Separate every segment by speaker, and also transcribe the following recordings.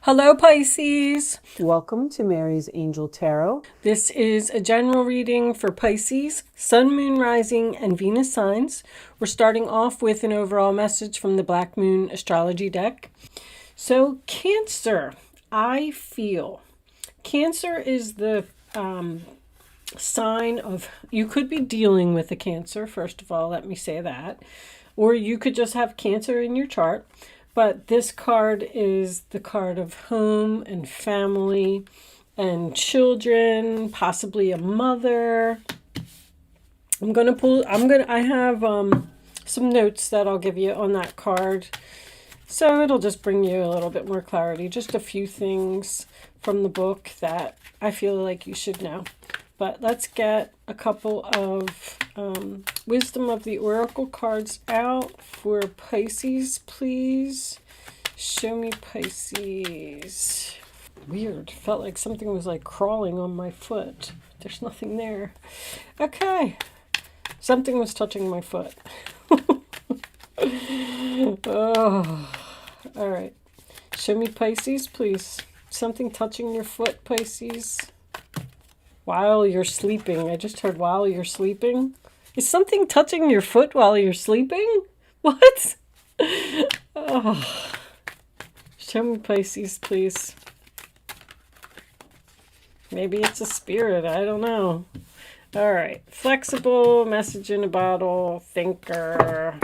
Speaker 1: Hello, Pisces.
Speaker 2: Welcome to Mary's Angel Tarot.
Speaker 1: This is a general reading for Pisces, Sun, Moon, Rising, and Venus signs. We're starting off with an overall message from the Black Moon astrology deck. So, Cancer, I feel. Cancer is the sign of, you could be dealing with a Cancer, first of all, let me say that. Or you could just have Cancer in your chart. But this card is the card of home and family and children, possibly a mother. I have some notes that I'll give you on that card. So it'll just bring you a little bit more clarity. Just a few things from the book that I feel like you should know. But let's get a couple of wisdom of the oracle cards out for Pisces, please. Show me Pisces. Weird. Felt like something was like crawling on my foot. There's nothing there. Okay. Something was touching my foot. Oh. All right. Show me Pisces, please. Something touching your foot, Pisces. While you're sleeping. I just heard while you're sleeping. Is something touching your foot while you're sleeping? What? Oh. Show me Pisces, please. Maybe it's a spirit. I don't know. All right. Flexible, message in a bottle, thinker.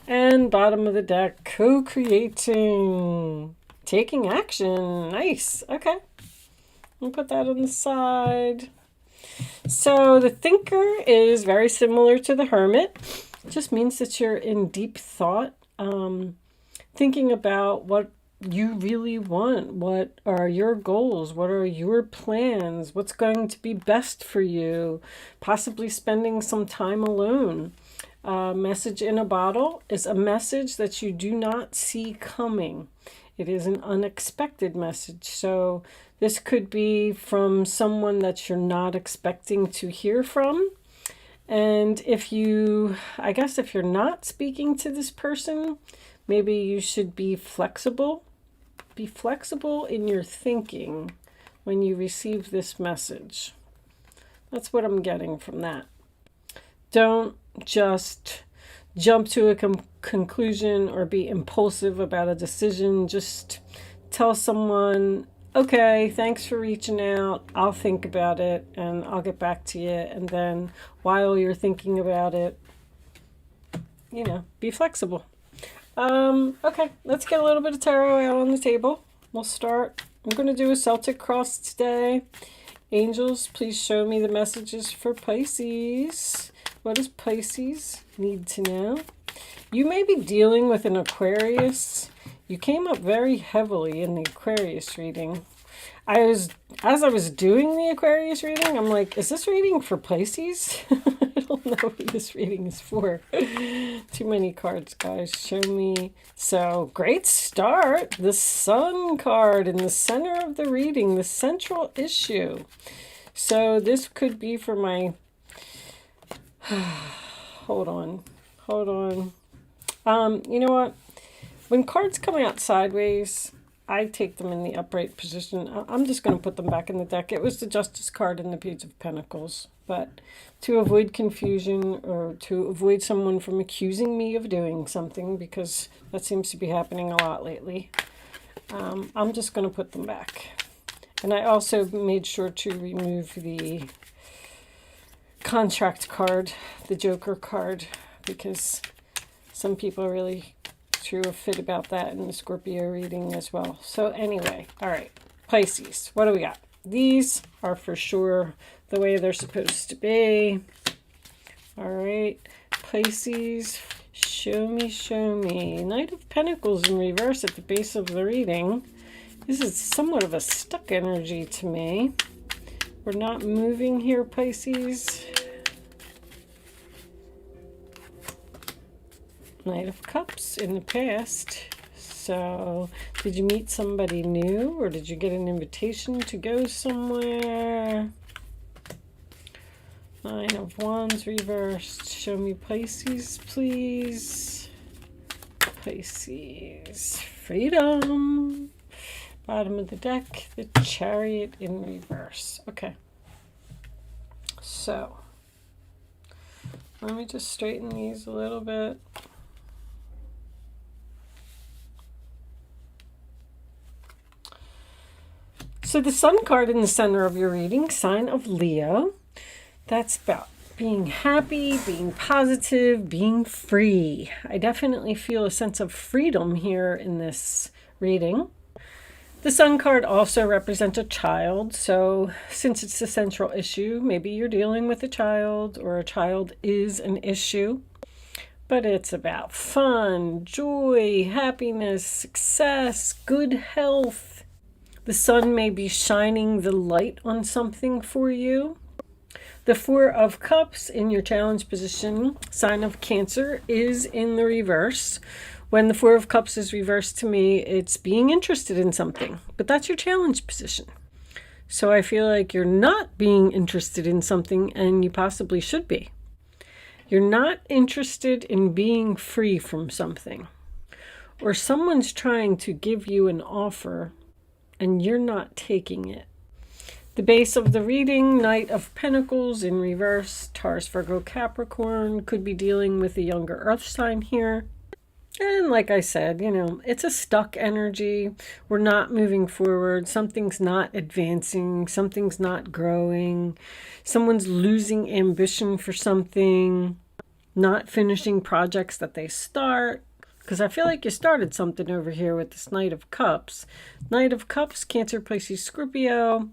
Speaker 1: And bottom of the deck, co-creating. Taking action. Nice. Okay. I'll put that on the side. So the thinker is very similar to the hermit. It just means that you're in deep thought, thinking about what you really want. What are your goals? What are your plans? What's going to be best for you? Possibly spending some time alone. Message in a bottle is a message that you do not see coming. It is an unexpected message. So this could be from someone that you're not expecting to hear from. And if you're not speaking to this person, maybe you should be flexible. Be flexible in your thinking when you receive this message. That's what I'm getting from that. Don't just jump to a conclusion or be impulsive about a decision. Just tell someone, okay, thanks for reaching out. I'll think about it and I'll get back to you. And then while you're thinking about it, be flexible. Okay, let's get a little bit of tarot out on the table. We'll start. I'm going to do a Celtic cross today. Angels, please show me the messages for Pisces. What does Pisces need to know? You may be dealing with an Aquarius. You came up very heavily in the Aquarius reading. As I was doing the Aquarius reading, I'm like, is this reading for Pisces? I don't know who this reading is for. Too many cards, guys. Show me. So, great start. The Sun card in the center of the reading, the central issue. So, this could be for my... Hold on. You know what? When cards come out sideways, I take them in the upright position. I'm just going to put them back in the deck. It was the Justice card and the Page of Pentacles. But to avoid confusion or to avoid someone from accusing me of doing something, because that seems to be happening a lot lately, I'm just going to put them back. And I also made sure to remove the contract card, the Joker card, because some people really threw a fit about that in the Scorpio reading as well. So anyway, all right, Pisces, what do we got? These are for sure the way they're supposed to be. All right, Pisces, show me. Knight of Pentacles in reverse at the base of the reading. This is somewhat of a stuck energy to me. We're not moving here, Pisces. Knight of Cups in the past. So, did you meet somebody new or did you get an invitation to go somewhere? Nine of Wands reversed. Show me Pisces, please. Pisces. Freedom. Bottom of the deck, the Chariot in reverse. Okay. So, let me just straighten these a little bit. So the Sun card in the center of your reading, sign of Leo, that's about being happy, being positive, being free. I definitely feel a sense of freedom here in this reading. The Sun card also represents a child, so since it's the central issue, maybe you're dealing with a child or a child is an issue. But it's about fun, joy, happiness, success, good health. The sun may be shining the light on something for you. The Four of Cups in your challenge position, sign of Cancer, is in the reverse. When the Four of Cups is reversed to me, it's being interested in something. But that's your challenge position. So I feel like you're not being interested in something, and you possibly should be. You're not interested in being free from something. Or someone's trying to give you an offer, and you're not taking it. The base of the reading, Knight of Pentacles in reverse, Taurus, Virgo, Capricorn, could be dealing with a younger earth sign here. And like I said, it's a stuck energy. We're not moving forward. Something's not advancing. Something's not growing. Someone's losing ambition for something, not finishing projects that they start. Because I feel like you started something over here with this Knight of Cups. Knight of Cups, Cancer, Pisces, Scorpio.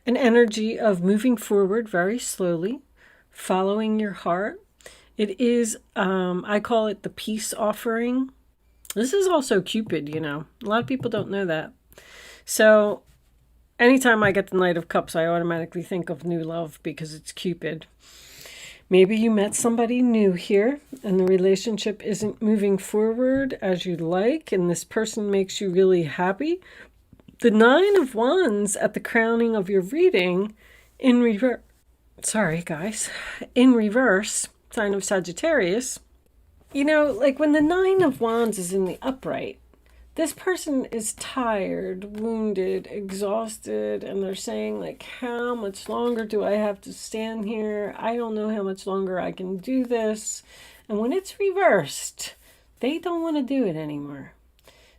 Speaker 1: An energy of moving forward very slowly, following your heart. It is, I call it the peace offering. This is also Cupid, A lot of people don't know that. So anytime I get the Knight of Cups, I automatically think of new love because it's Cupid. Maybe you met somebody new here and the relationship isn't moving forward as you'd like, and this person makes you really happy. The Nine of Wands at the crowning of your reading in reverse. Sorry, guys. In reverse, sign of Sagittarius. Like when the Nine of Wands is in the upright, this person is tired, wounded, exhausted, and they're saying, like, how much longer do I have to stand here? I don't know how much longer I can do this. And when it's reversed, they don't want to do it anymore.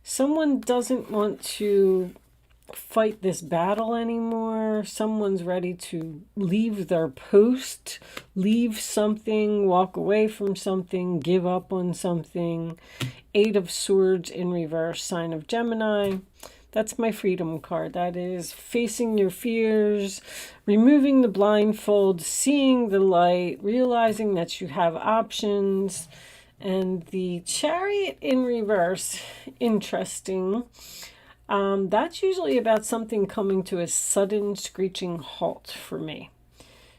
Speaker 1: Someone doesn't want to fight this battle anymore. Someone's ready to leave their post, leave something, walk away from something, give up on something. Eight of Swords in reverse, sign of Gemini. That's my freedom card. That is facing your fears, removing the blindfold, seeing the light, realizing that you have options. And the Chariot in reverse, interesting. That's usually about something coming to a sudden screeching halt for me.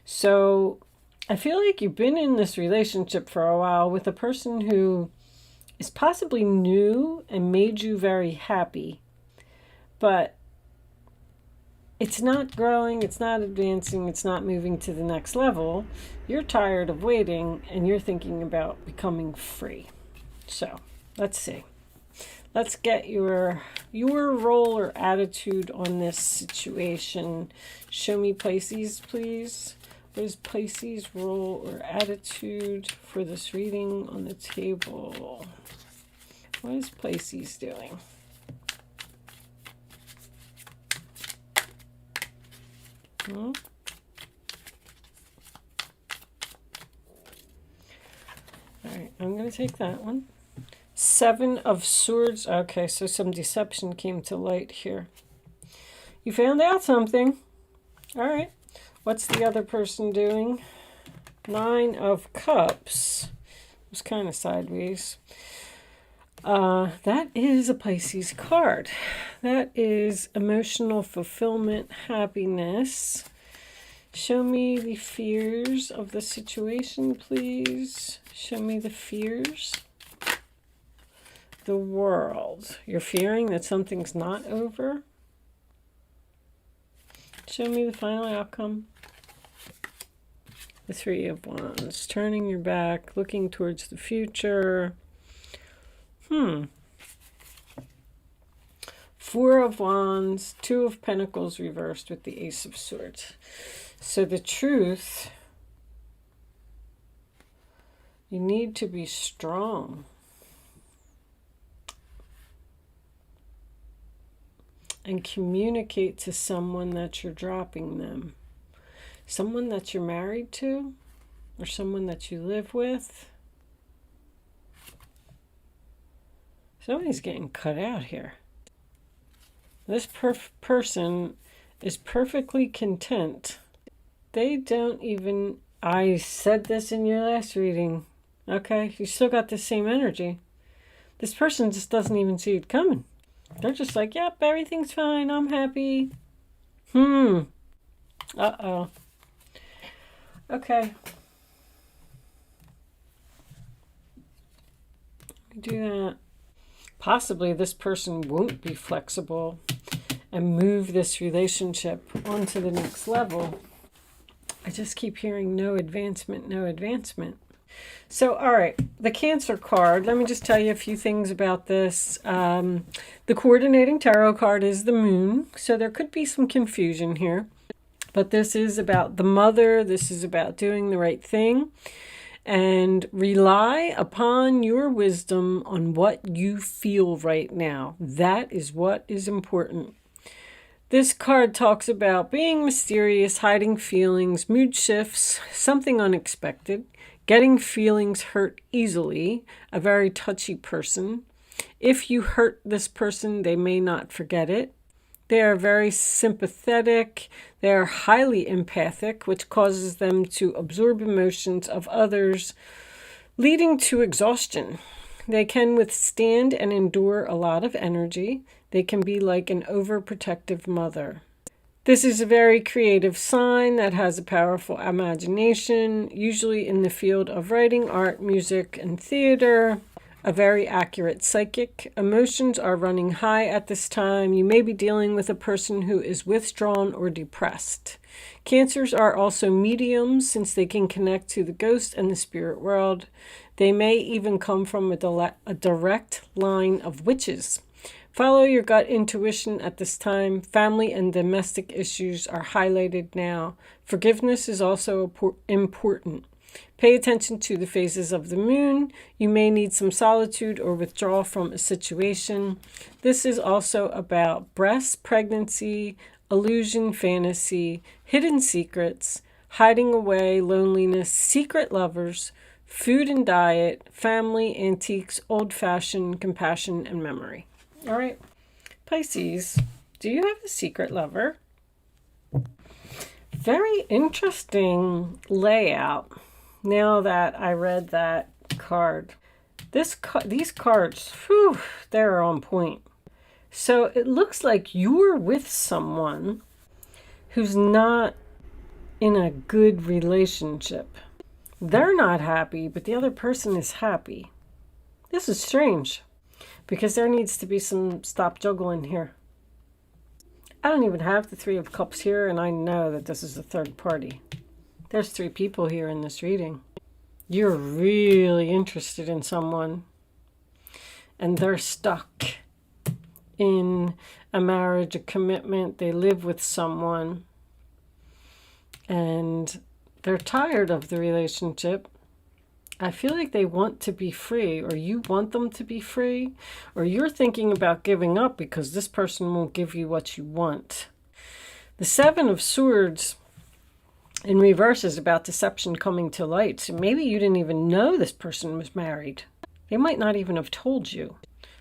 Speaker 1: So I feel like you've been in this relationship for a while with a person who is possibly new and made you very happy, but it's not growing, it's not advancing, it's not moving to the next level. You're tired of waiting and you're thinking about becoming free. So let's see. Let's get your role or attitude on this situation. Show me Pisces, please. What is Pisces' role or attitude for this reading on the table? What is Pisces doing? All right, I'm going to take that one. Seven of Swords. Okay, so some deception came to light here. You found out something. All right. What's the other person doing? Nine of Cups. It was kind of sideways. That is a Pisces card. That is emotional fulfillment, happiness. Show me the fears of the situation, please. Show me the fears. The World. You're fearing that something's not over. Show me the final outcome. The Three of Wands. Turning your back, looking towards the future. Four of Wands, Two of Pentacles reversed with the Ace of Swords. So the truth, you need to be strong. And communicate to someone that you're dropping them. Someone that you're married to, or someone that you live with. Somebody's getting cut out here. This person is perfectly content. They don't even... I said this in your last reading. Okay, you still got the same energy. This person just doesn't even see it coming. They're just like, yep, everything's fine. I'm happy. Uh-oh. Okay. Do that. Possibly this person won't be flexible and move this relationship onto the next level. I just keep hearing no advancement, no advancement. So, all right, the Cancer card. Let me just tell you a few things about this. The coordinating tarot card is the Moon, so there could be some confusion here. But this is about the mother. This is about doing the right thing. And rely upon your wisdom on what you feel right now. That is what is important. This card talks about being mysterious, hiding feelings, mood shifts, something unexpected, getting feelings hurt easily, a very touchy person. If you hurt this person, they may not forget it. They are very sympathetic. They are highly empathic, which causes them to absorb emotions of others, leading to exhaustion. They can withstand and endure a lot of energy. They can be like an overprotective mother. This is a very creative sign that has a powerful imagination, usually in the field of writing, art, music, and theater. A very accurate psychic. Emotions are running high at this time. You may be dealing with a person who is withdrawn or depressed. Cancers are also mediums since they can connect to the ghost and the spirit world. They may even come from a direct line of witches. Follow your gut intuition at this time. Family and domestic issues are highlighted now. Forgiveness is also important. Pay attention to the phases of the moon. You may need some solitude or withdrawal from a situation. This is also about breast, pregnancy, illusion, fantasy, hidden secrets, hiding away, loneliness, secret lovers, food and diet, family, antiques, old-fashioned, compassion, and memory. All right, Pisces, do you have a secret lover? Very interesting layout. Now that I read that card, these cards, whew, they're on point. So it looks like you're with someone who's not in a good relationship. They're not happy, but the other person is happy. This is strange because there needs to be some stop juggling here. I don't even have the Three of Cups here, and I know that this is a third party. There's three people here in this reading. You're really interested in someone, and they're stuck in a marriage, a commitment. They live with someone, and they're tired of the relationship. I feel like they want to be free, or you want them to be free, or you're thinking about giving up because this person won't give you what you want. The Seven of Swords in reverse is about deception coming to light. So maybe you didn't even know this person was married. They might not even have told you.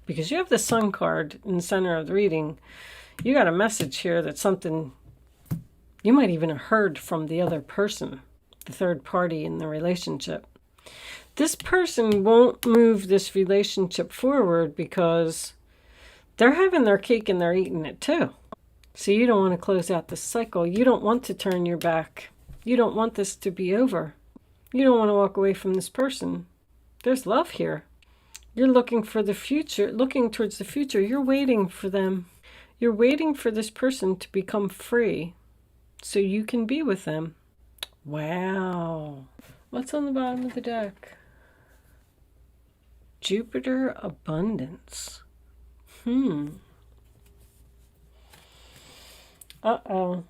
Speaker 1: Because you have the Sun card in the center of the reading. You got a message here that something you might even have heard from the other person, the third party in the relationship. This person won't move this relationship forward because they're having their cake and they're eating it too. So you don't want to close out this cycle. You don't want to turn your back. You don't want this to be over. You don't want to walk away from this person. There's love here. You're looking for the future, looking towards the future. You're waiting for them. You're waiting for this person to become free so you can be with them. Wow. What's on the bottom of the deck? Jupiter abundance. Uh-oh.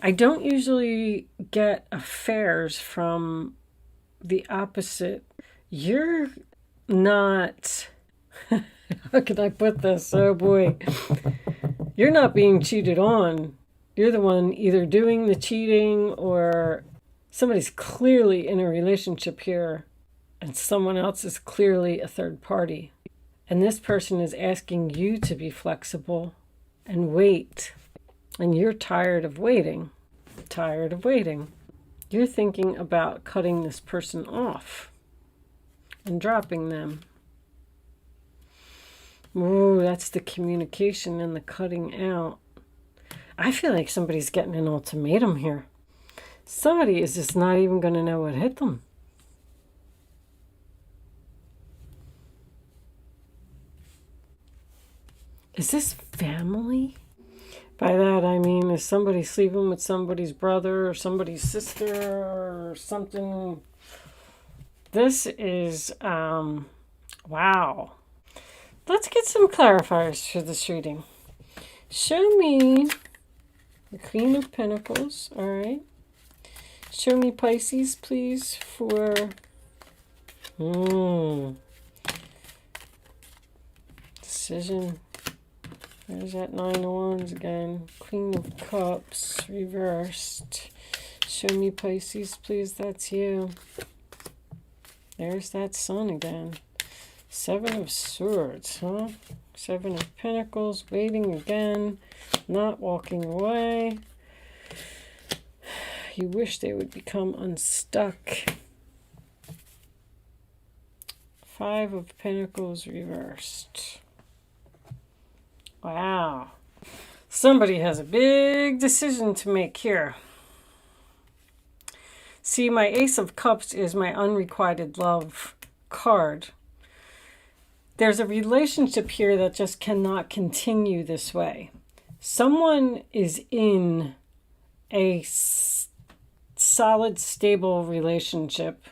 Speaker 1: I don't usually get affairs from the opposite. You're not... How can I put this? Oh boy. You're not being cheated on. You're the one either doing the cheating, or somebody's clearly in a relationship here and someone else is clearly a third party. And this person is asking you to be flexible and wait. And you're tired of waiting. Tired of waiting. You're thinking about cutting this person off and dropping them. Ooh, that's the communication and the cutting out. I feel like somebody's getting an ultimatum here. Somebody is just not even going to know what hit them. Is this family? By that I mean, is somebody sleeping with somebody's brother or somebody's sister or something? This is, wow. Let's get some clarifiers for this reading. Show me the Queen of Pentacles, all right? Show me Pisces, please, for... Decision. There's that Nine of Wands again. Queen of Cups, reversed. Show me Pisces, please. That's you. There's that Sun again. Seven of Swords, huh? Seven of Pentacles, waiting again. Not walking away. You wish they would become unstuck. Five of Pentacles, reversed. Wow. Somebody has a big decision to make here. See, my Ace of Cups is my unrequited love card. There's a relationship here that just cannot continue this way. Someone is in a solid, stable relationship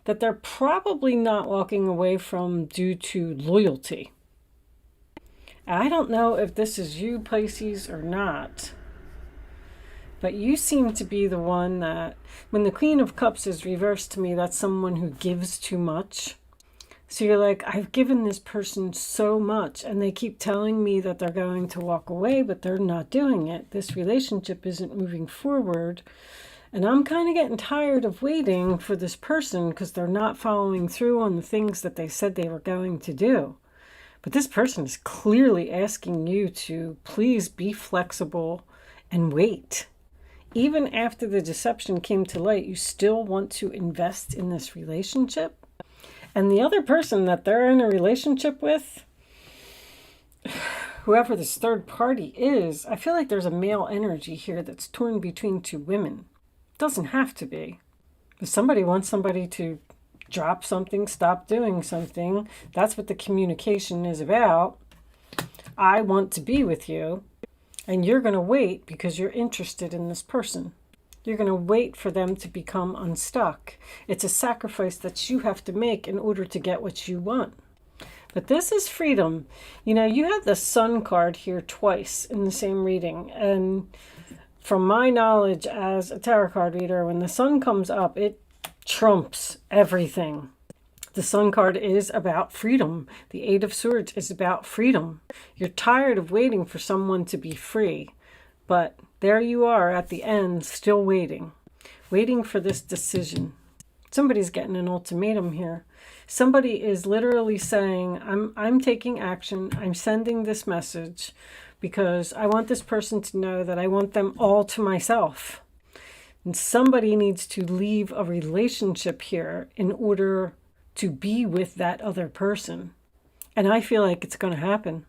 Speaker 1: that they're probably not walking away from due to loyalty. I don't know if this is you, Pisces, or not. But you seem to be the one that, when the Queen of Cups is reversed to me, that's someone who gives too much. So you're like, I've given this person so much, and they keep telling me that they're going to walk away, but they're not doing it. This relationship isn't moving forward. And I'm kind of getting tired of waiting for this person because they're not following through on the things that they said they were going to do. But this person is clearly asking you to please be flexible and wait. Even after the deception came to light, you still want to invest in this relationship. And the other person that they're in a relationship with, whoever this third party is, I feel like there's a male energy here that's torn between two women. It doesn't have to be. If somebody wants somebody to drop something, stop doing something, that's what the communication is about. I want to be with you, and you're going to wait because you're interested in this person. You're going to wait for them to become unstuck. It's a sacrifice that you have to make in order to get what you want. But this is freedom. You know, you have the Sun card here twice in the same reading. And from my knowledge as a tarot card reader, when the Sun comes up, it trumps everything. The Sun card is about freedom. The Eight of Swords is about freedom. You're tired of waiting for someone to be free. But there you are at the end, still waiting. Waiting for this decision. Somebody's getting an ultimatum here. Somebody is literally saying, I'm taking action. I'm sending this message because I want this person to know that I want them all to myself. And somebody needs to leave a relationship here in order to be with that other person. And I feel like it's going to happen.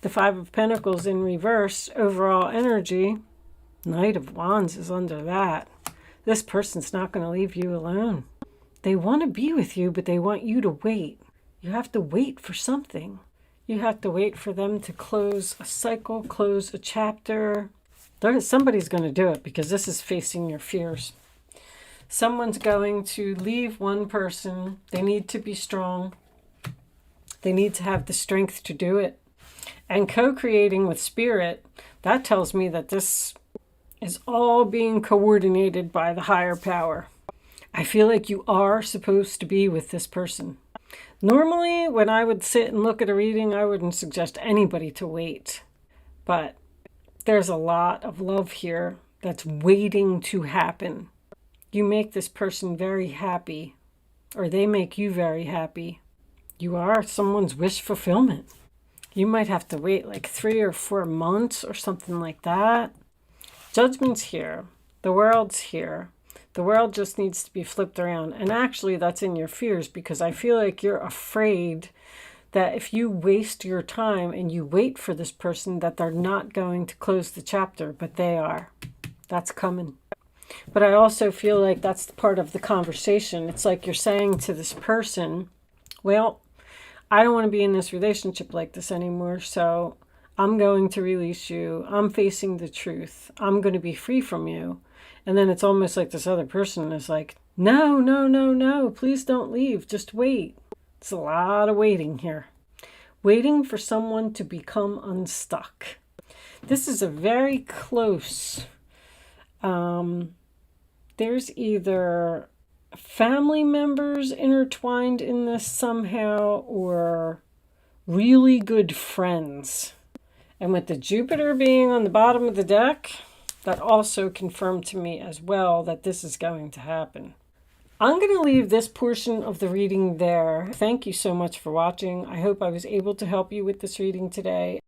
Speaker 1: The Five of Pentacles in reverse, overall energy. Knight of Wands is under that. This person's not going to leave you alone. They want to be with you, but they want you to wait. You have to wait for something. You have to wait for them to close a cycle, close a chapter. Somebody's going to do it because this is facing your fears. Someone's going to leave one person. They need to be strong. They need to have the strength to do it. And co-creating with spirit, That tells me that this is all being coordinated by the higher power. I feel like you are supposed to be with this person. Normally, when I would sit and look at a reading, I wouldn't suggest anybody to wait. But there's a lot of love here that's waiting to happen. You make this person very happy, or they make you very happy. You are someone's wish fulfillment. You might have to wait like 3 or 4 months or something like that. Judgment's here. The world's here. The world just needs to be flipped around. And actually, that's in your fears, because I feel like you're afraid that if you waste your time and you wait for this person, that they're not going to close the chapter, but they are. That's coming. But I also feel like that's part of the conversation. It's like you're saying to this person, well, I don't want to be in this relationship like this anymore, so I'm going to release you. I'm facing the truth. I'm going to be free from you. And then it's almost like this other person is like, no, no, no, no, please don't leave. Just wait. It's a lot of waiting here. Waiting for someone to become unstuck. This is a very close, there's either family members intertwined in this somehow or really good friends. And with the Jupiter being on the bottom of the deck, that also confirmed to me as well that this is going to happen. I'm going to leave this portion of the reading there. Thank you so much for watching. I hope I was able to help you with this reading today.